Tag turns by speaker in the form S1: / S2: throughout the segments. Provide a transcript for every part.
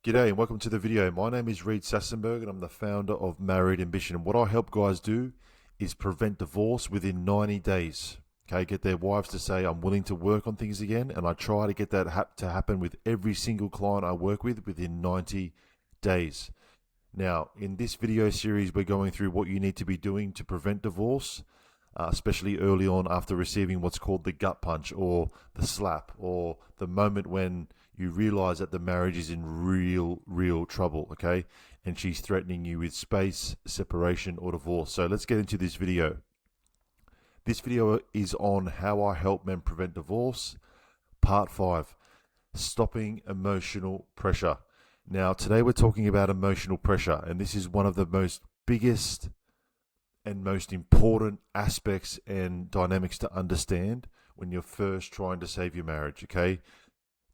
S1: G'day and welcome to the video. My name is Reed Sassenberg and I'm the founder of Married Ambition. And what I help guys do is prevent divorce within 90 days. Okay, get their wives to say, I'm willing to work on things again. And I try to get that to happen with every single client I work with within 90 days. Now, in this video series, we're going through what you need to be doing to prevent divorce, especially early on after receiving what's called the gut punch or the slap or the moment when you realize that the marriage is in real trouble, okay? And she's threatening you with space, separation, or divorce. So let's get into this video. This video is on how I help men prevent divorce, part 5, stopping emotional pressure. Now, today we're talking about emotional pressure, and this is one of the most biggest and most important aspects and dynamics to understand when you're first trying to save your marriage, okay?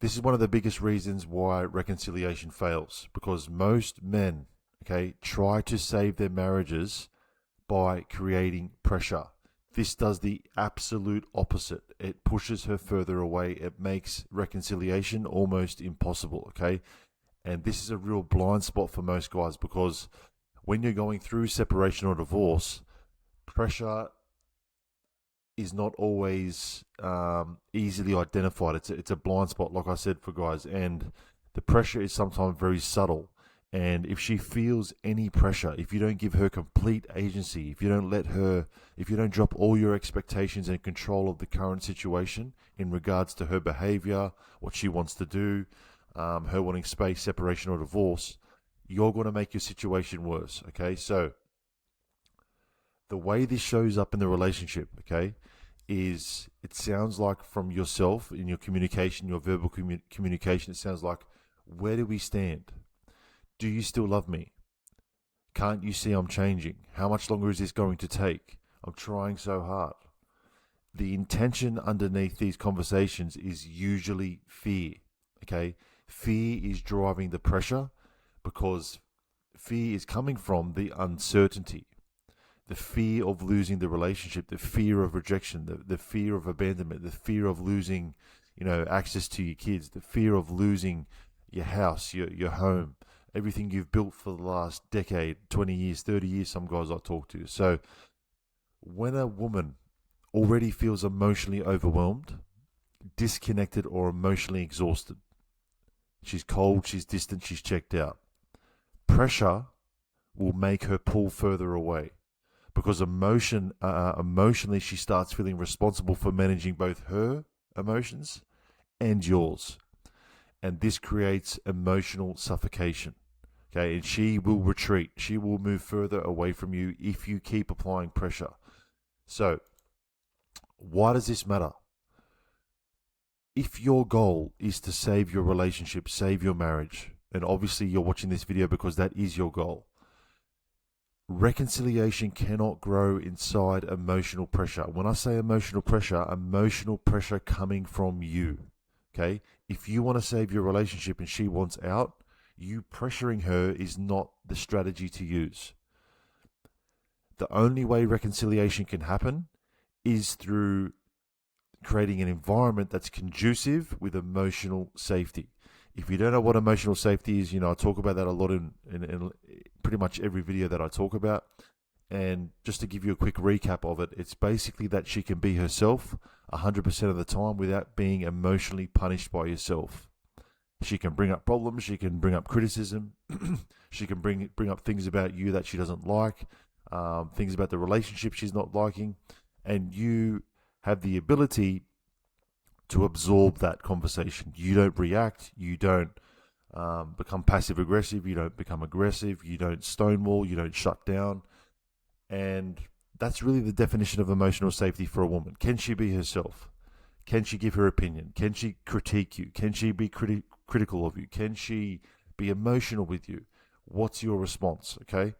S1: This is one of the biggest reasons why reconciliation fails, because most men, okay, try to save their marriages by creating pressure. This does the absolute opposite. It pushes her further away. It makes reconciliation almost impossible, okay? And this is a real blind spot for most guys because when you're going through separation or divorce, pressure is not always easily identified. It's a blind spot, like I said, for guys, and the pressure is sometimes very subtle. And if she feels any pressure, if you don't give her complete agency, if you don't drop all your expectations and control of the current situation in regards to her behavior, what she wants to do, her wanting space, separation, or divorce, you're going to make your situation worse. Okay, so the way this shows up in the relationship, okay, is it sounds like from yourself in your communication, your verbal communication, it sounds like, where do we stand? Do you still love me? Can't you see I'm changing? How much longer is this going to take? I'm trying so hard. The intention underneath these conversations is usually fear, okay? Fear is driving the pressure because fear is coming from the uncertainty, the fear of losing the relationship, the fear of rejection, the fear of abandonment, the fear of losing, access to your kids, the fear of losing your house, your home, everything you've built for the last decade, 20 years, 30 years, some guys I talk to. So when a woman already feels emotionally overwhelmed, disconnected, or emotionally exhausted, she's cold, she's distant, she's checked out, pressure will make her pull further away because emotionally she starts feeling responsible for managing both her emotions and yours, and this creates emotional suffocation. Okay, and she will retreat, she will move further away from you if you keep applying pressure. So why does this matter? If your goal is to save your relationship, save your marriage, and obviously you're watching this video because that is your goal, reconciliation cannot grow inside emotional pressure. When I say emotional pressure coming from you. Okay? If you want to save your relationship and she wants out, you pressuring her is not the strategy to use. The only way reconciliation can happen is through creating an environment that's conducive with emotional safety. If you don't know what emotional safety is, I talk about that a lot in pretty much every video that I talk about. And just to give you a quick recap of it, it's basically that she can be herself 100% of the time without being emotionally punished by yourself. She can bring up problems, she can bring up criticism, she can bring up things about you that she doesn't like, things about the relationship she's not liking, and you have the ability to absorb that conversation. You don't react, you don't become passive aggressive, you don't become aggressive, you don't stonewall, you don't shut down. And that's really the definition of emotional safety for a woman. Can she be herself? Can she give her opinion? Can she critique you? Can she be critical of you? Can she be emotional with you? What's your response? Okay.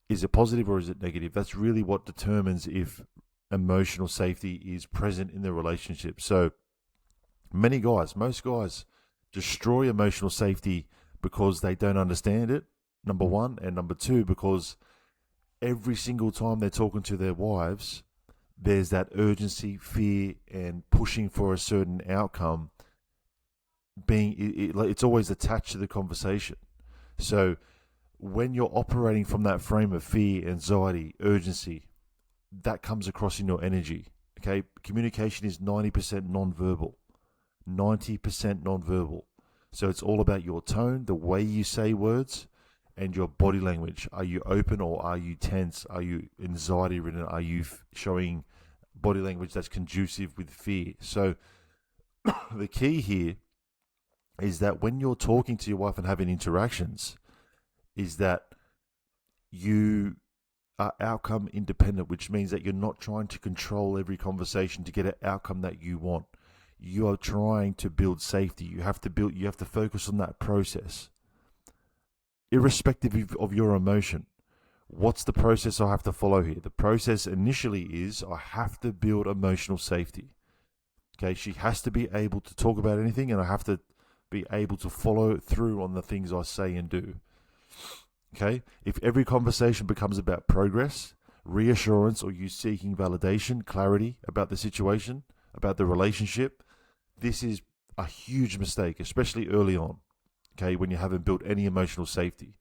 S1: Is it positive or is it negative? That's really what determines if emotional safety is present in the relationship. So most guys destroy emotional safety because they don't understand it, number one, and number two, because every single time they're talking to their wives, there's that urgency, fear, and pushing for a certain outcome it's always attached to the conversation. So when you're operating from that frame of fear, anxiety, urgency, that comes across in your energy. Okay, communication is 90% non-verbal. 90% non-verbal. So it's all about your tone, the way you say words, and your body language. Are you open or are you tense? Are you anxiety ridden? Are you showing body language that's conducive with fear? So the key here is that when you're talking to your wife and having interactions, is that you are outcome independent, which means that you're not trying to control every conversation to get an outcome that you want. You are trying to build safety. You have to focus on that process. Irrespective of your emotion. What's the process I have to follow here? The process initially is I have to build emotional safety. Okay, she has to be able to talk about anything, and I have to be able to follow through on the things I say and do. Okay, if every conversation becomes about progress, reassurance, or you seeking validation, clarity about the situation, about the relationship, this is a huge mistake, especially early on. Okay, when you haven't built any emotional safety.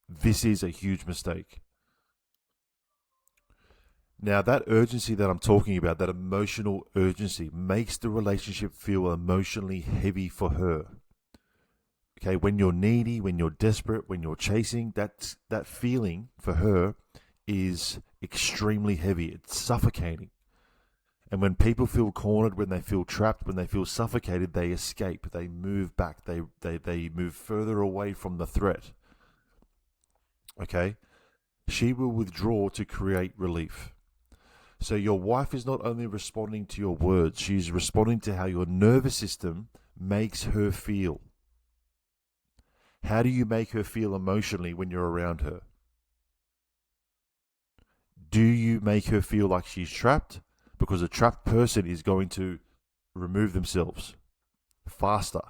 S1: This is a huge mistake. Now, that urgency that I'm talking about, that emotional urgency, makes the relationship feel emotionally heavy for her. Okay, when you're needy, when you're desperate, when you're chasing, that feeling for her is extremely heavy. It's suffocating. And when people feel cornered, when they feel trapped, when they feel suffocated, they escape. They move back. They move further away from the threat. Okay? She will withdraw to create relief. So your wife is not only responding to your words, she's responding to how your nervous system makes her feel. How do you make her feel emotionally when you're around her? Do you make her feel like she's trapped? Because a trapped person is going to remove themselves faster.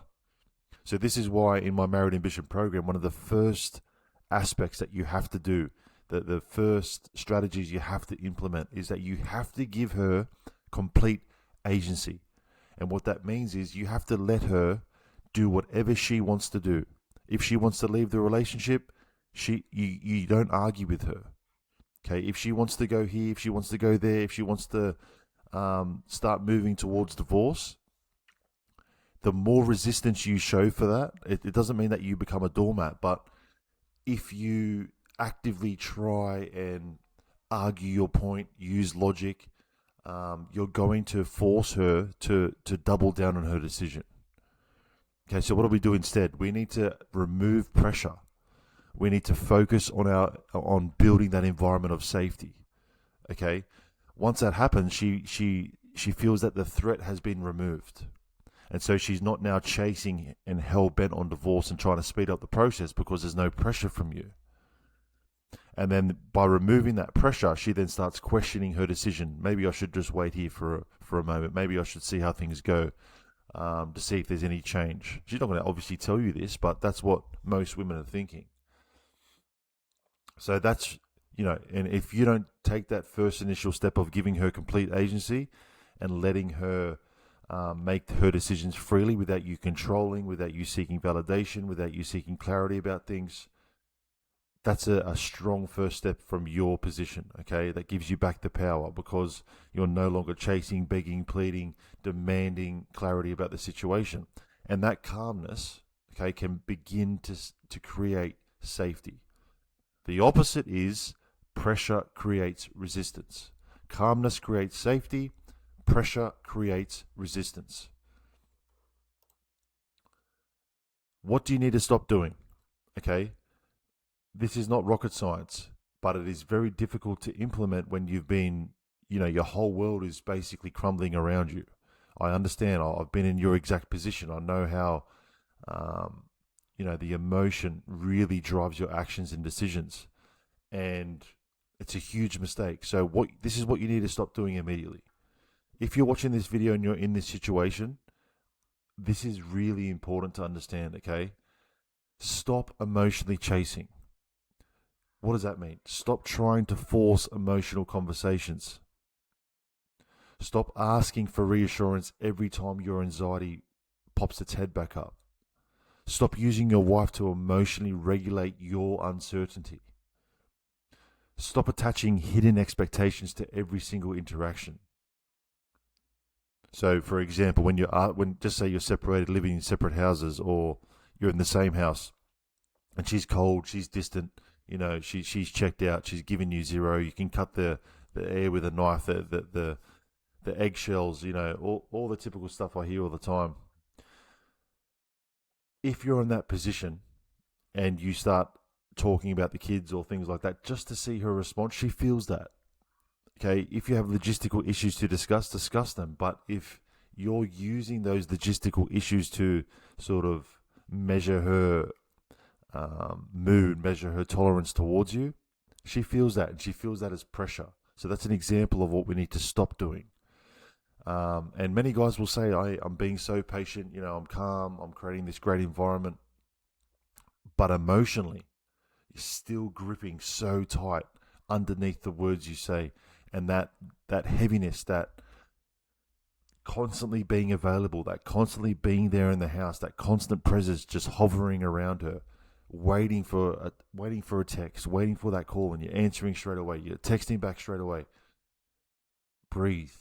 S1: So this is why in my Married Ambition program, one of the first aspects that you have to do, the first strategies you have to implement, is that you have to give her complete agency. And what that means is you have to let her do whatever she wants to do. If she wants to leave the relationship, you don't argue with her. Okay, if she wants to go here, if she wants to go there, if she wants to start moving towards divorce, the more resistance you show for that, it doesn't mean that you become a doormat, but if you actively try and argue your point, use logic, you're going to force her to double down on her decision. Okay, so what do we do instead? We need to remove pressure. We need to focus on building that environment of safety. Okay, once that happens, she feels that the threat has been removed, and so she's not now chasing and hell bent on divorce and trying to speed up the process because there's no pressure from you. And then by removing that pressure, she then starts questioning her decision. Maybe I should just wait here for a moment. Maybe I should see how things go. To see if there's any change. She's not going to obviously tell you this, but that's what most women are thinking. So that's, and if you don't take that first initial step of giving her complete agency and letting her make her decisions freely without you controlling, without you seeking validation, without you seeking clarity about things, that's a strong first step from your position, okay? That gives you back the power because you're no longer chasing, begging, pleading, demanding clarity about the situation. And that calmness, okay, can begin to create safety. The opposite is pressure creates resistance. Calmness creates safety. Pressure creates resistance. What do you need to stop doing? Okay? This is not rocket science, but it is very difficult to implement when you've been, your whole world is basically crumbling around you. I understand. I've been in your exact position. I know how, the emotion really drives your actions and decisions. And it's a huge mistake. So this is what you need to stop doing immediately. If you're watching this video and you're in this situation, this is really important to understand, okay? Stop emotionally chasing. What does that mean? Stop trying to force emotional conversations. Stop asking for reassurance every time your anxiety pops its head back up. Stop using your wife to emotionally regulate your uncertainty. Stop attaching hidden expectations to every single interaction. So, for example, when just say you're separated, living in separate houses, or you're in the same house, and she's cold, she's distant, she's checked out, she's given you zero. You can cut the air with a knife, the eggshells, all the typical stuff I hear all the time. If you're in that position and you start talking about the kids or things like that, just to see her response, she feels that. Okay, if you have logistical issues to discuss them. But if you're using those logistical issues to sort of measure her mood, measure her tolerance towards you, she feels that, and she feels that as pressure. So that's an example of what we need to stop doing. And many guys will say, I'm being so patient, I'm calm, I'm creating this great environment. But emotionally, you're still gripping so tight underneath the words you say. And that heaviness, that constantly being available, that constantly being there in the house, that constant presence just hovering around her, waiting for a text, waiting for that call, and you're answering straight away, you're texting back straight away. Breathe.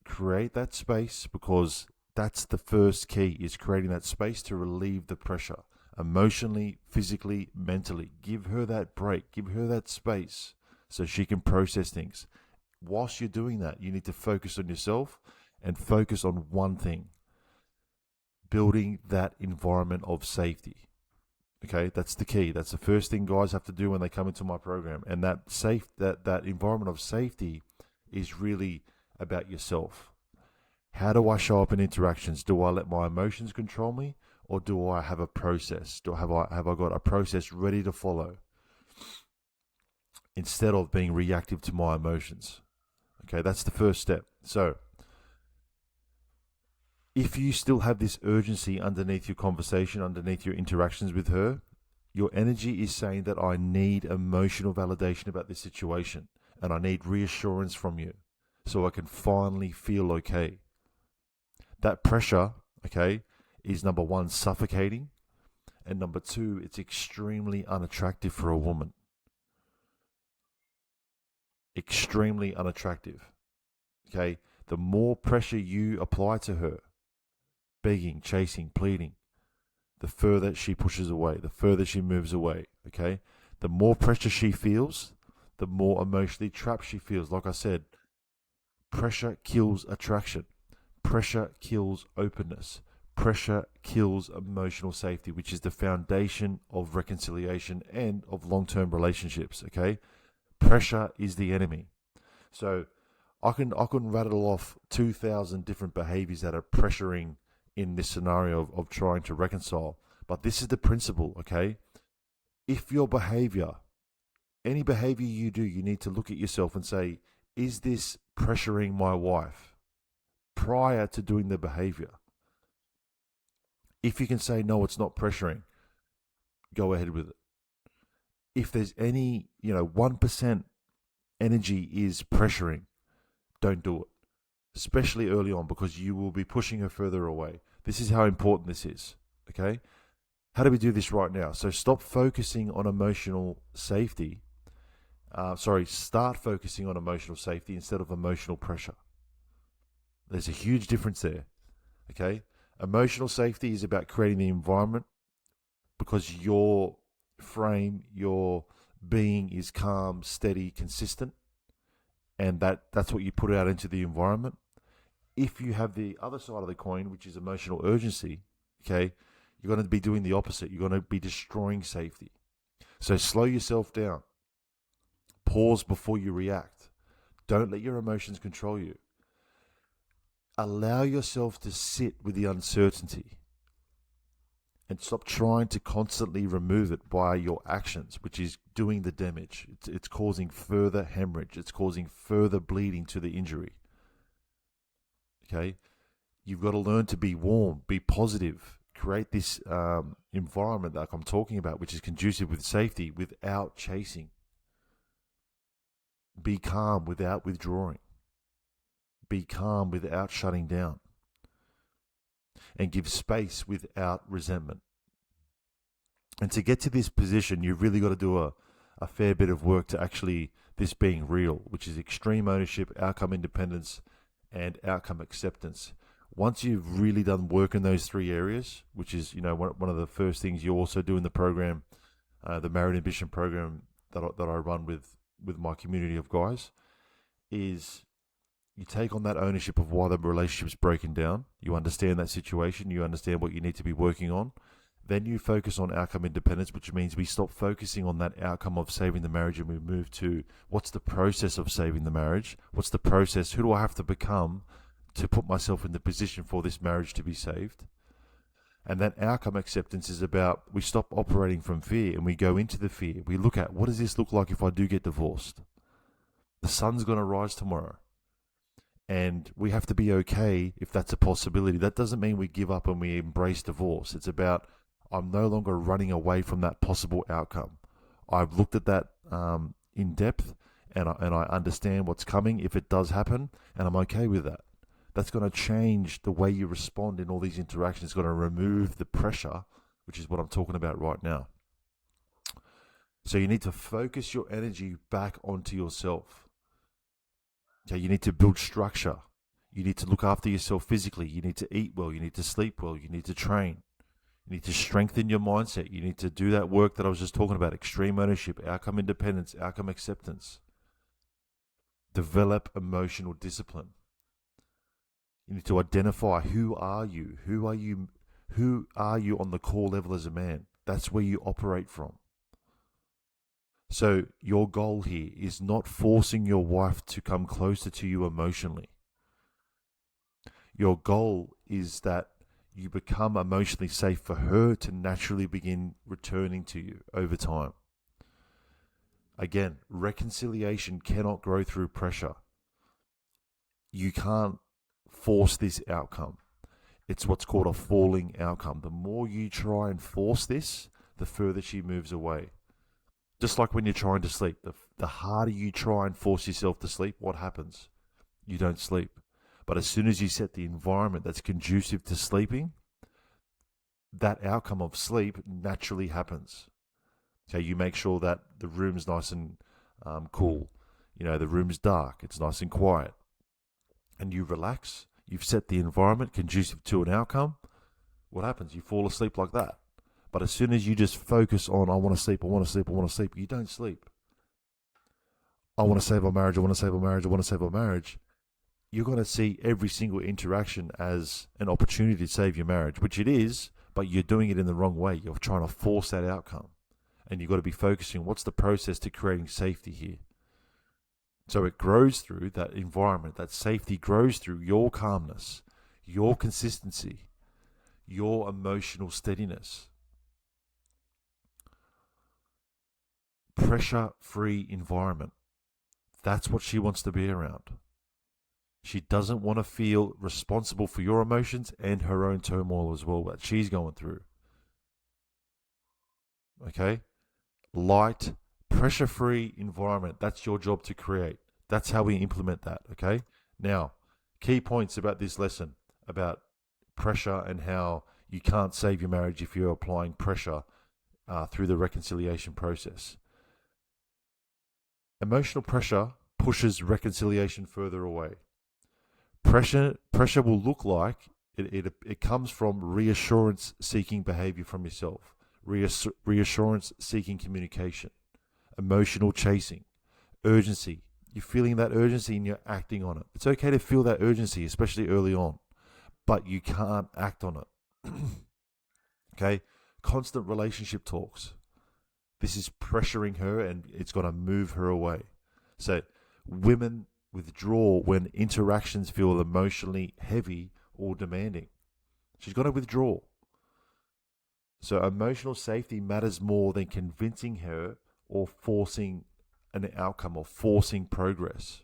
S1: Create that space, because that's the first key, is creating that space to relieve the pressure. Emotionally, physically, mentally. Give her that break. Give her that space so she can process things. Whilst you're doing that, you need to focus on yourself and focus on one thing: building that environment of safety. Okay, that's the key. That's the first thing guys have to do when they come into my program. And that environment of safety is really about yourself. How do I show up in interactions? Do I let my emotions control me, or do I have a process? Have I got a process ready to follow, instead of being reactive to my emotions? Okay, that's the first step. So, if you still have this urgency underneath your conversation, underneath your interactions with her, your energy is saying that I need emotional validation about this situation, and I need reassurance from you so I can finally feel okay. That pressure, okay, is number one, suffocating, and number two, it's extremely unattractive for a woman. Extremely unattractive. Okay, the more pressure you apply to her, begging, chasing, pleading, the further she pushes away, the further she moves away. Okay, the more pressure she feels, the more emotionally trapped she feels. Like I said, pressure kills attraction. Pressure kills openness. Pressure kills emotional safety, which is the foundation of reconciliation and of long-term relationships. Okay, pressure is the enemy. So I can rattle off 2,000 different behaviors that are pressuring in this scenario of trying to reconcile. But this is the principle, okay? If your behavior, any behavior you do, you need to look at yourself and say, is this pressuring my wife? Prior to doing the behavior. If you can say, no, it's not pressuring, go ahead with it. If there's any, 1% energy is pressuring, don't do it. Especially early on, because you will be pushing her further away. This is how important this is, okay? How do we do this right now? So stop focusing on emotional safety. Start focusing on emotional safety instead of emotional pressure. There's a huge difference there, okay? Emotional safety is about creating the environment because your frame, your being is calm, steady, consistent, and that's what you put out into the environment. If you have the other side of the coin, which is emotional urgency, okay, you're going to be doing the opposite. You're going to be destroying safety. So slow yourself down. Pause before you react. Don't let your emotions control you. Allow yourself to sit with the uncertainty and stop trying to constantly remove it by your actions, which is doing the damage. It's causing further hemorrhage. It's causing further bleeding to the injury. Okay? You've got to learn to be warm, be positive, create this environment like I'm talking about, which is conducive with safety without chasing. Be calm without withdrawing. Be calm without shutting down. and give space without resentment. And to get to this position, you've really got to do a fair bit of work to actually this being real, which is extreme ownership, outcome independence, and outcome acceptance. Once you've really done work in those three areas, which is, one of the first things you also do in the program, the Married Ambition program that I run with my community of guys, is you take on that ownership of why the relationship's broken down. You understand that situation. You understand what you need to be working on. Then you focus on outcome independence, which means we stop focusing on that outcome of saving the marriage and we move to what's the process of saving the marriage? What's the process? Who do I have to become to put myself in the position for this marriage to be saved? And that outcome acceptance is about we stop operating from fear and we go into the fear. We look at what does this look like if I do get divorced? The sun's going to rise tomorrow. And we have to be okay if that's a possibility. That doesn't mean we give up and we embrace divorce. It's about I'm no longer running away from that possible outcome. I've looked at that in depth and I understand what's coming if it does happen, and I'm okay with that. That's going to change the way you respond in all these interactions. It's going to remove the pressure, which is what I'm talking about right now. So you need to focus your energy back onto yourself. Okay, you need to build structure. You need to look after yourself physically. You need to eat well. You need to sleep well. You need to train. You need to strengthen your mindset. You need to do that work that I was just talking about, extreme ownership, outcome independence, outcome acceptance. Develop emotional discipline. You need to identify who are you? Who are you on the core level as a man? That's where you operate from. So your goal here is not forcing your wife to come closer to you emotionally. Your goal is that you become emotionally safe for her to naturally begin returning to you over time. Again, reconciliation cannot grow through pressure. You can't force this outcome. It's what's called a falling outcome. The more you try and force this, the further she moves away. Just like when you're trying to sleep, the harder you try and force yourself to sleep, what happens? You don't sleep. But as soon as you set the environment that's conducive to sleeping, that outcome of sleep naturally happens. Okay, you make sure that the room's nice and cool. The room's dark. It's nice and quiet. And you relax. You've set the environment conducive to an outcome. What happens? You fall asleep like that. But as soon as you just focus on, I want to sleep, I want to sleep, I want to sleep, you don't sleep. I want to save our marriage, I want to save our marriage, I want to save our marriage. You're going to see every single interaction as an opportunity to save your marriage, which it is, but you're doing it in the wrong way. You're trying to force that outcome. And you've got to be focusing on what's the process to creating safety here. So it grows through that environment. That safety grows through your calmness, your consistency, your emotional steadiness. Pressure-free environment. That's what she wants to be around. She doesn't want to feel responsible for your emotions and her own turmoil as well that she's going through. Okay? Light, pressure-free environment. That's your job to create. That's how we implement that. Okay? Now, key points about this lesson about pressure and how you can't save your marriage if you're applying pressure through the reconciliation process. Emotional pressure pushes reconciliation further away. Pressure will look like it comes from reassurance-seeking behavior from yourself, reassurance-seeking communication, emotional chasing, urgency. You're feeling that urgency and you're acting on it. It's okay to feel that urgency, especially early on, but you can't act on it. Okay? Constant relationship talks. This is pressuring her and it's going to move her away. So women withdraw when interactions feel emotionally heavy or demanding. She's got to withdraw. So emotional safety matters more than convincing her or forcing an outcome or forcing progress.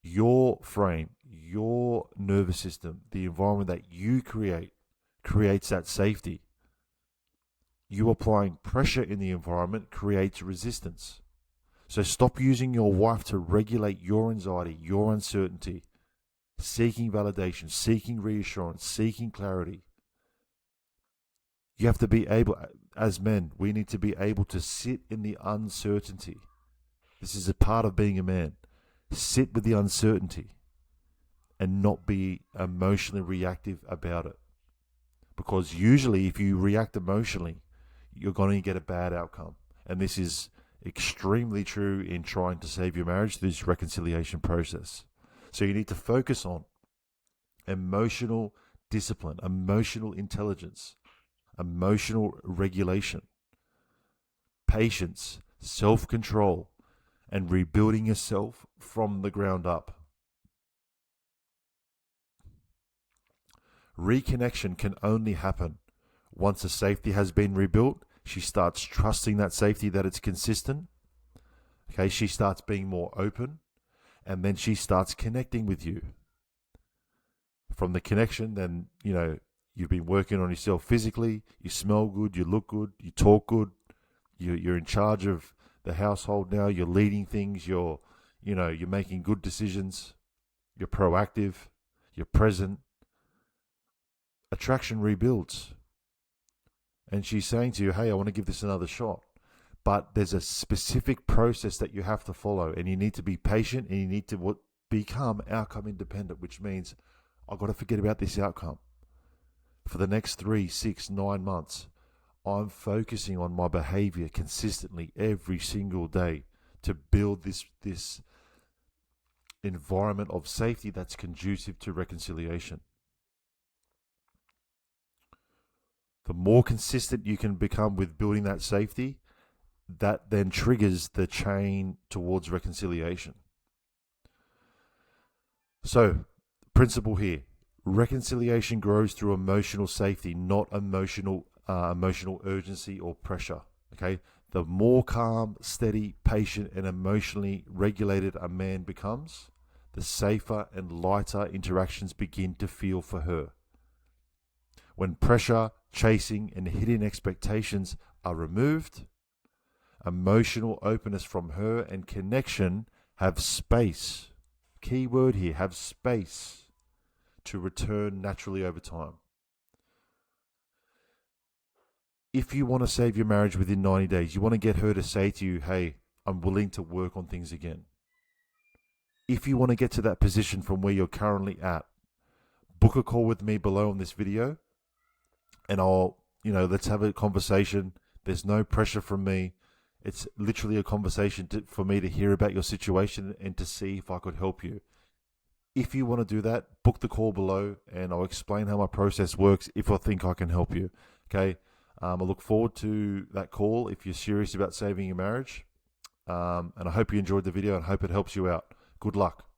S1: Your frame, your nervous system, the environment that you creates that safety. You applying pressure in the environment creates resistance. So stop using your wife to regulate your anxiety, your uncertainty. seeking validation, seeking reassurance, seeking clarity. You have to be able, as men, we need to be able to sit in the uncertainty. This is a part of being a man. Sit with the uncertainty and not be emotionally reactive about it. Because usually if you react emotionally, you're going to get a bad outcome. And this is extremely true in trying to save your marriage through this reconciliation process. So you need to focus on emotional discipline, emotional intelligence, emotional regulation, patience, self-control, and rebuilding yourself from the ground up. Reconnection can only happen once the safety has been rebuilt. She starts trusting that safety, that it's consistent. Okay, she starts being more open, and then she starts connecting with you. From the connection, then, you've been working on yourself physically, you smell good, you look good, you talk good, you're in charge of the household now, you're leading things, you're making good decisions, you're proactive, you're present. Attraction rebuilds. And she's saying to you, hey, I want to give this another shot. But there's a specific process that you have to follow, and you need to be patient, and you need to become outcome independent, which means I've got to forget about this outcome. For the next 3, 6, 9 months, I'm focusing on my behavior consistently every single day to build this environment of safety that's conducive to reconciliation. The more consistent you can become with building that safety, that then triggers the chain towards reconciliation. So, principle here: reconciliation grows through emotional safety, not emotional urgency or pressure. Okay, the more calm, steady, patient, and emotionally regulated a man becomes, the safer and lighter interactions begin to feel for her. When pressure, chasing, and hidden expectations are removed, emotional openness from her and connection have space. Key word here, have space to return naturally over time. If you want to save your marriage within 90 days, you want to get her to say to you, hey, I'm willing to work on things again. If you want to get to that position from where you're currently at, book a call with me below on this video, and let's have a conversation. There's no pressure from me. It's literally a conversation for me to hear about your situation and to see if I could help you. If you want to do that, book the call below, and I'll explain how my process works if I think I can help you. Okay? I look forward to that call if you're serious about saving your marriage. And I hope you enjoyed the video and hope it helps you out. Good luck.